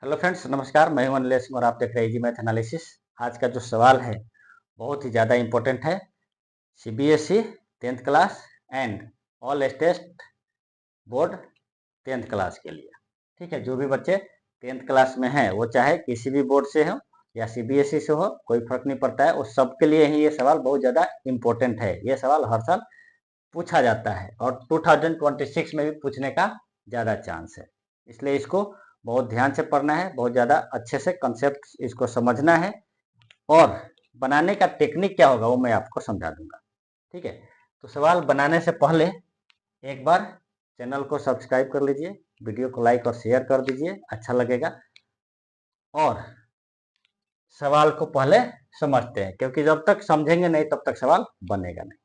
Hello friends, नमस्कार। मैं हूं अनिलेश सिंह और आप देख रहे हैं इजी मैथ एनालिसिस। आज का जो सवाल है बहुत ही ज़्यादा इम्पोर्टेंट है। CBSE 10th class and all test board 10th class के लिए। ठीक है, जो भी बच्चे 10th क्लास में हैं वो चाहे किसी भी बोर्ड से हो या सीबीएसई से हो, कोई फर्क नहीं पड़ता है। उस सब के लिए ही ये सवाल बहुत ज़्यादा इम्पोर्टेंट है। ये सवाल हर साल पूछा जाता है और 2026 में भी पूछने का ज़्यादा चांस है। इसलिए इसको बहुत ध्यान से पढ़ना है, बहुत ज़्यादा अच्छे से कंसेप्ट इसको समझना है और बनाने का टेक्निक क्या होगा वो मैं आपको समझा दूंगा। ठीक है, तो सवाल बनाने से पहले एक बार चैनल को सब्सक्राइब कर लीजिए, वीडियो को लाइक और शेयर कर दीजिए, अच्छा लगेगा। और सवाल को पहले समझते हैं, क्योंकि जब तक समझेंगे नहीं तब तक सवाल बनेगा नहीं।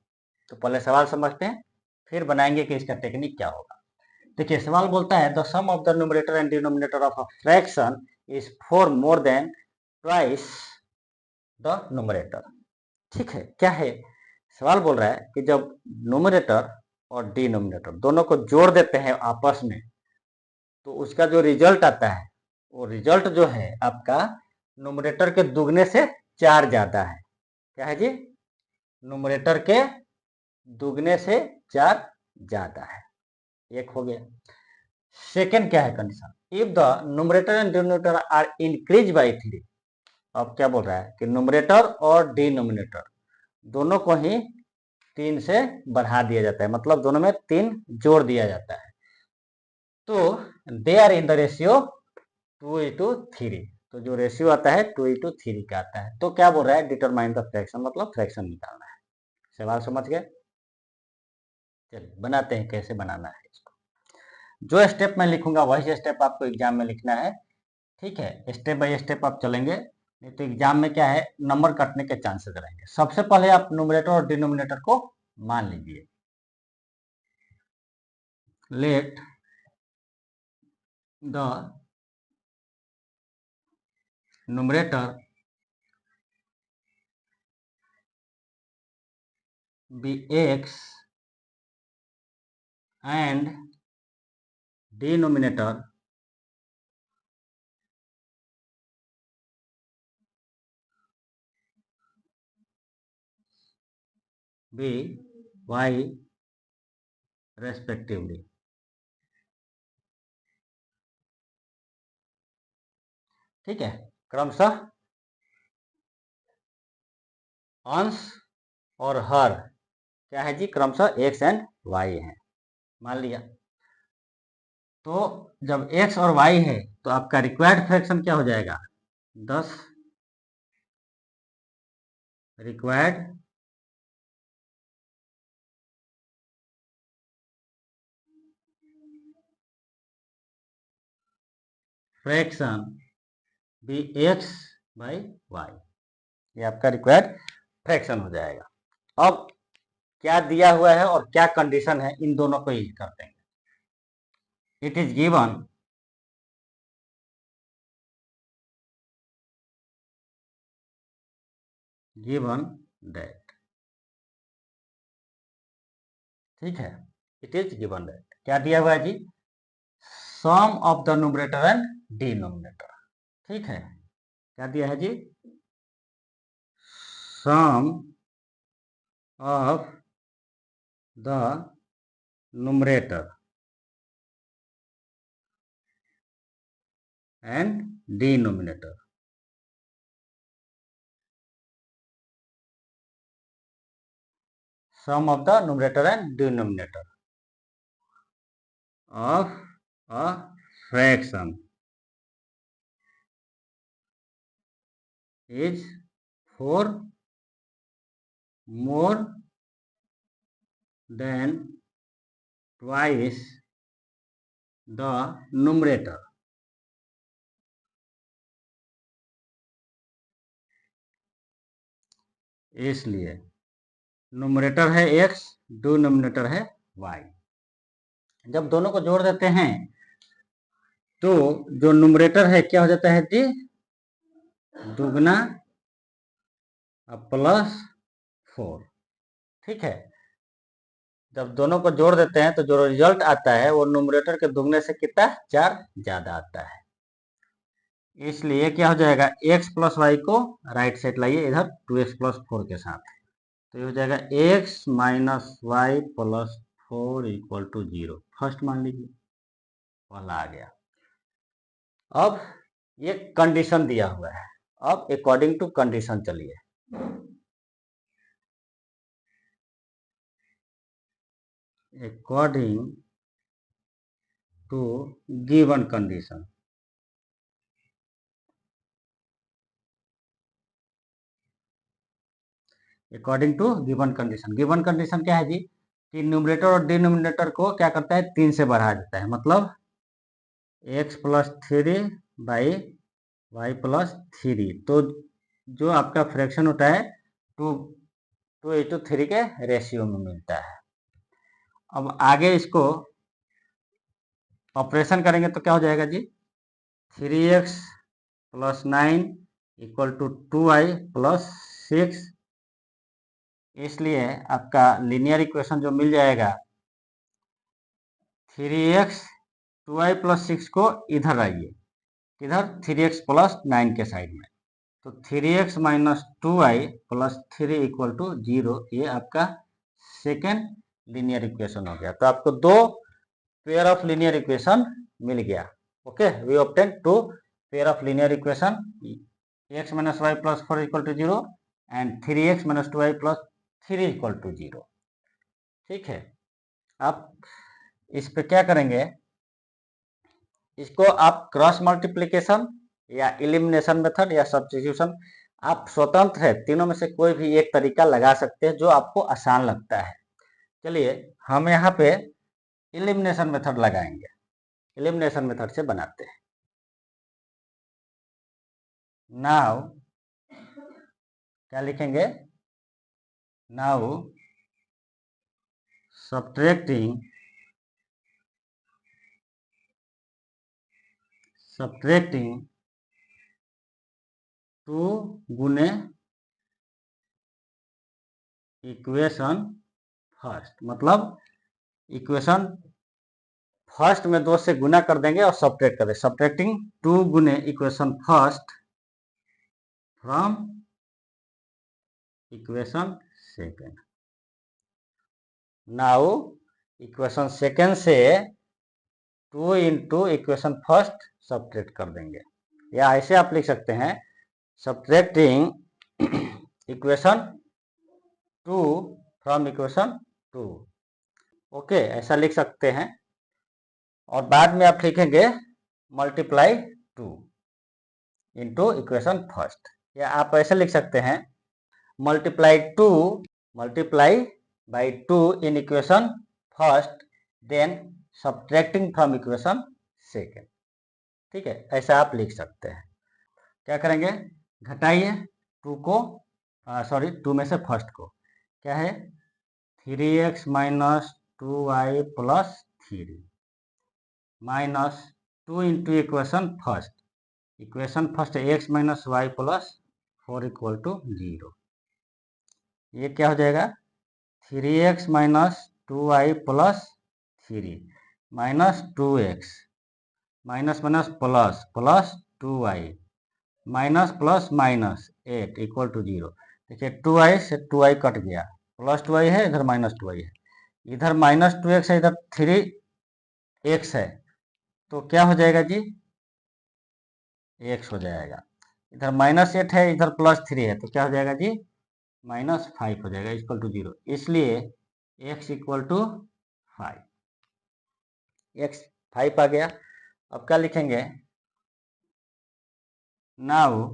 तो पहले सवाल समझते हैं, फिर बनाएंगे कि इसका टेक्निक क्या होगा। देखिए, सवाल बोलता है the sum of the numerator and denominator of a fraction is 4 more than twice the numerator. ठीक है, क्या है सवाल बोल रहा है कि जब न्यूमरेटर और डिनोमिनेटर दोनों को जोड़ देते हैं आपस में, तो उसका जो रिजल्ट आता है वो रिजल्ट जो है आपका न्यूमरेटर के दुगने से 4 ज्यादा है। क्या है जी? न्यूमरेटर के दुगने से 4 ज्यादा है। एक हो गया। सेकेंड क्या है condition? If the numerator and denominator are increase by 3। अब क्या बोल रहा है कि न्यूमरेटर और डिनोमिनेटर दोनों को ही 3 से बढ़ा दिया जाता है, मतलब दोनों में 3 जोड़ दिया जाता है, तो they are in the ratio 2:3। तो जो रेशियो आता है 2:3 का आता है। तो क्या बोल रहा है? डिटरमाइन द फ्रैक्शन, मतलब फ्रैक्शन निकालना है। सवाल समझ गए? चलिए बनाते हैं कैसे बनाना है इसको। जो स्टेप मैं लिखूंगा वही स्टेप आपको एग्जाम में लिखना है। ठीक है, स्टेप बाय स्टेप आप चलेंगे, नहीं तो एग्जाम में क्या है, नंबर कटने के चांसेस रहेंगे। सबसे पहले आप न्यूमरेटर और डिनोमिनेटर को मान लीजिए। Let the numerator be x and denominator be y respectively. ठीक है, क्रमशः अंश और हर क्या है जी? क्रमशः एक्स एंड वाई है। मान लिया। तो जब एक्स और वाई है तो आपका रिक्वायर्ड फ्रैक्शन क्या हो जाएगा? 10 required fraction be x by y, ये आपका रिक्वायर्ड फ्रैक्शन हो जाएगा। अब क्या दिया हुआ है और क्या कंडीशन है, इन दोनों को ही करते हैं। It is given that. ठीक है, इट इज गिवन दैट क्या दिया हुआ है जी? Sum of the numerator and denominator. ठीक है, क्या दिया है जी? Sum of the numerator and denominator. Sum of the numerator and denominator of a fraction is 4 more than twice the numerator। इसलिए न्यूमरेटर है x, डिनोमिनेटर है y। जब दोनों को जोड़ देते हैं तो जो न्यूमरेटर है क्या हो जाता है जी? दुगना प्लस 4। ठीक है, जब दोनों को जोड़ देते हैं तो जो रिजल्ट आता है वो न्यूमरेटर के दुगने से कितना? 4 ज्यादा आता है। इसलिए क्या हो जाएगा, x प्लस वाई को राइट साइड लाइए इधर 2x प्लस 4 के साथ, तो ये हो जाएगा x minus y plus 4 equal to 0। First मान लीजिए, वाला आ गया। अब ये कंडीशन दिया हुआ है, अब अकॉर्डिंग टू कंडीशन चलिए। According to given condition, according to given condition, given condition क्या है जी, कि न्यूमरेटर और डिनोमिनेटर को क्या करता है, 3 से बढ़ा देता है, मतलब x plus 3 by y plus 3, तो जो आपका फ्रैक्शन होता है 2:3 के रेशियो में मिलता है। अब आगे इसको ऑपरेशन करेंगे तो क्या हो जाएगा जी, 3x plus 9 equal to 2y plus 6, इसलिए आपका लीनियर इक्वेशन जो मिल जाएगा, 3x 2y प्लस 6 को इधर लाइए, इधर 3x प्लस 9 के साइड में, तो 3x minus 2y plus 3 equal to 0, ये आपका सेकेंड लीनियर इक्वेशन हो गया। तो आपको दो पेयर ऑफ लीनियर इक्वेशन मिल गया। Okay, we obtain two pair of linear equation, x minus y plus 4 equal to 0 and 3x minus 2y plus 3 equal to 0। ठीक है, आप इस पे क्या करेंगे, इसको आप क्रॉस मल्टीप्लिकेशन या इलिमिनेशन मेथड या सब्स्टिट्यूशन, आप स्वतंत्र है, तीनों में से कोई भी एक तरीका लगा सकते हैं जो आपको आसान लगता है। चलिए हम यहाँ पे इलिमिनेशन मेथड लगाएंगे, इलिमिनेशन मेथड से बनाते हैं। नाउ क्या लिखेंगे, नाउ सब्ट्रैक्टिंग 2 गुने इक्वेशन फर्स्ट, मतलब इक्वेशन फर्स्ट में 2 से गुना कर देंगे और सब्ट्रैक्ट कर देंगे, सब्ट्रैक्टिंग 2 गुने equation first from equation second. Now equation second से 2 इंटू इक्वेशन फर्स्ट सब्ट्रैक्ट कर देंगे, या ऐसे आप लिख सकते हैं, subtracting equation 2 from equation 2। Okay, ऐसा लिख सकते हैं, और बाद में आप लिखेंगे मल्टीप्लाई 2 इंटू इक्वेशन फर्स्ट, या आप ऐसे लिख सकते हैं, multiply 2 in equation first then subtracting from equation second. ठीक है, ऐसा आप लिख सकते हैं। क्या करेंगे, घटाइए 2 को, सॉरी 2 में से फर्स्ट को, क्या है 3x minus 2y plus 3 minus 2 into equation first x minus y plus 4 equal to 0। ये क्या हो जाएगा, 3x minus 2y plus 3 minus 2x minus minus plus plus 2y minus plus minus 8 equal to 0। देखिए 2y से 2y cut गया, plus 2y है, इधर minus 2y है, इधर माइनस 2x है, इधर 3x है, तो क्या हो जाएगा जी, x हो जाएगा। इधर माइनस 8 है, इधर प्लस 3 है, तो क्या हो जाएगा जी, माइनस 5 हो जाएगा इक्वल टू 0। इसलिए x इक्वल टू 5, x 5 आ गया। अब क्या लिखेंगे, now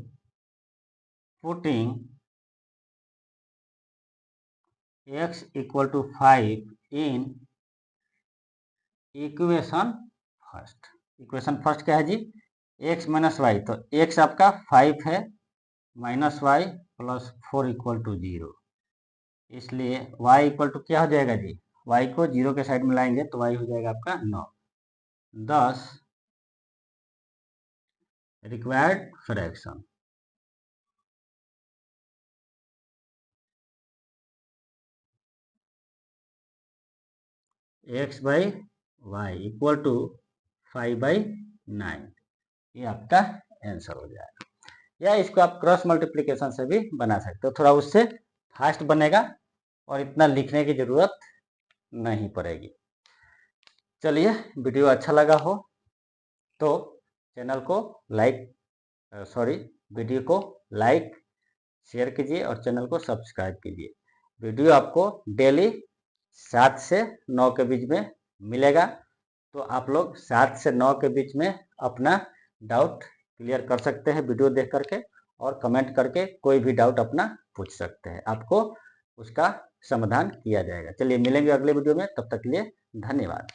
putting x equal to 5 in equation first. Equation first क्या है जी, x माइनस वाई, तो x आपका 5 है, minus y plus 4 equal to 0, इसलिए y इक्वल टू क्या हो जाएगा जी, y को 0 के साइड में लाएंगे तो y हो जाएगा आपका 9। thus required fraction, x by y equal to 5/9, ये आपका आंसर हो जाएगा। या इसको आप क्रॉस मल्टीप्लिकेशन से भी बना सकते हो, थोड़ा उससे फास्ट बनेगा और इतना लिखने की ज़रूरत नहीं पड़ेगी। चलिए, वीडियो अच्छा लगा हो तो चैनल को वीडियो को लाइक शेयर कीजिए और चैनल को सब्सक्राइब कीजिए। वीडियो आपको डेली 7 से 9 के बीच में मिलेगा, तो आप लोग 7 से 9 के बीच में अपना डाउट क्लियर कर सकते हैं वीडियो देख करके, और कमेंट करके कोई भी डाउट अपना पूछ सकते हैं, आपको उसका समाधान किया जाएगा। चलिए मिलेंगे अगले वीडियो में, तब तक के लिए धन्यवाद।